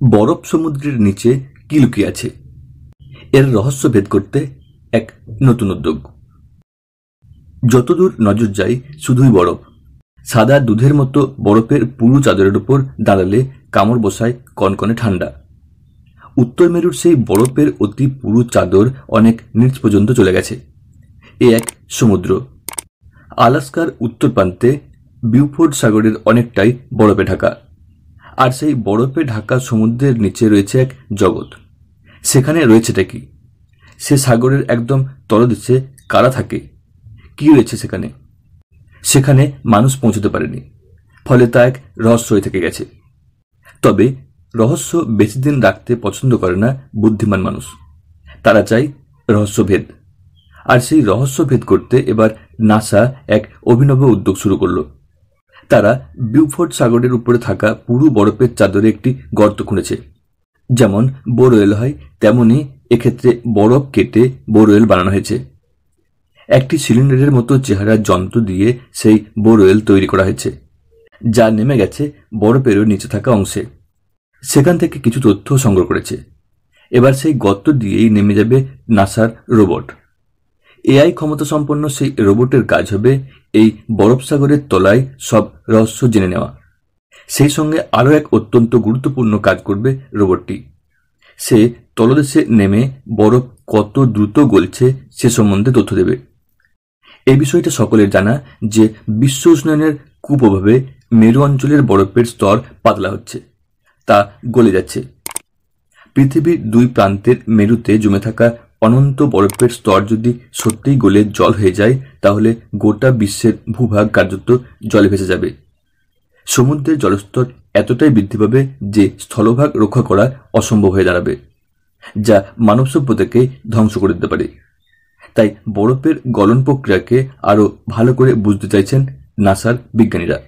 বরফ সমুদ্রের নিচে কি লুকিয়ে আছে, এর রহস্য ভেদ করতে এক নতুন উদ্যোগ। যতদূর নজর যায় শুধুই বরফ। সাদা দুধের মতো বরফের পুরু চাদরের উপর দাঁড়ালে কামড় বসায় কনকনে ঠান্ডা। উত্তর মেরুর সেই বরফের অতি পুরু চাদর অনেক নিচ পর্যন্ত চলে গেছে। এ এক সমুদ্র। আলাস্কার উত্তর প্রান্তে বিউফোর্ড সাগরের অনেকটাই বরফে ঢাকা। আর সেই বরফে ঢাকা সমুদ্রের নিচে রয়েছে এক জগৎ। সেখানে রয়েছেটা কি? সে সাগরের একদম তলদেশে কারা থাকে? কি রয়েছে সেখানে? সেখানে মানুষ পৌঁছতে পারেনি, ফলে তা এক রহস্য হয়ে থেকে গেছে। তবে রহস্য বেশি দিন রাখতে পছন্দ করে না বুদ্ধিমান মানুষ। তারা চায় রহস্যভেদ। আর সেই রহস্যভেদ করতে এবার নাসা এক অভিনব উদ্যোগ শুরু করলো। তারা বিউফোর্ড সাগরের উপরে থাকা পুরু বরফের চাদরে একটি গর্ত খুঁড়েছে। যেমন বোরওয়েল হয়, তেমনি এক্ষেত্রে বরফ কেটে বোরওয়েল বানানো হয়েছে। একটি সিলিন্ডারের মতো চেহারার যন্ত্র দিয়ে সেই বোরওয়েল তৈরি করা হয়েছে, যা নেমে গেছে বরফেরও নিচে থাকা অংশে। সেখান থেকে কিছু তথ্য সংগ্রহ করেছে। এবার সেই গর্ত দিয়েই নেমে যাবে নাসার রোবট। এআই ক্ষমতা সম্পন্ন সেই রোবটের কাজ হবে এই বরফ সাগরের তলায় সব রহস্য জেনে নেওয়া। সেই সঙ্গে আরও এক অত্যন্ত গুরুত্বপূর্ণ কাজ করবে রোবটটি। সে তলদেশে নেমে বরফ কত দ্রুত গলছে সে সম্বন্ধে তথ্য দেবে। এই বিষয়টা সকলের জানা যে বিশ্ব উষ্ণায়নের কুপ্রভাবে মেরু অঞ্চলের বরফের স্তর পাতলা হচ্ছে, তা গলে যাচ্ছে। পৃথিবীর দুই প্রান্তের মেরুতে জমে থাকা অনন্ত বরফের স্তর যদি সত্যিই গলে জল হয়ে যায়, তাহলে গোটা বিশ্বের ভূভাগ কার্যত জলে ভেসে যাবে। সমুদ্রের জলস্তর এতটাই বৃদ্ধি পাবে যে স্থলভাগ রক্ষা করা অসম্ভব হয়ে দাঁড়াবে, যা মানব সভ্যতাকে ধ্বংস করে দিতে পারে। তাই বরফের গলন প্রক্রিয়াকে আরও ভালো করে বুঝতে চাইছেন নাসার বিজ্ঞানীরা।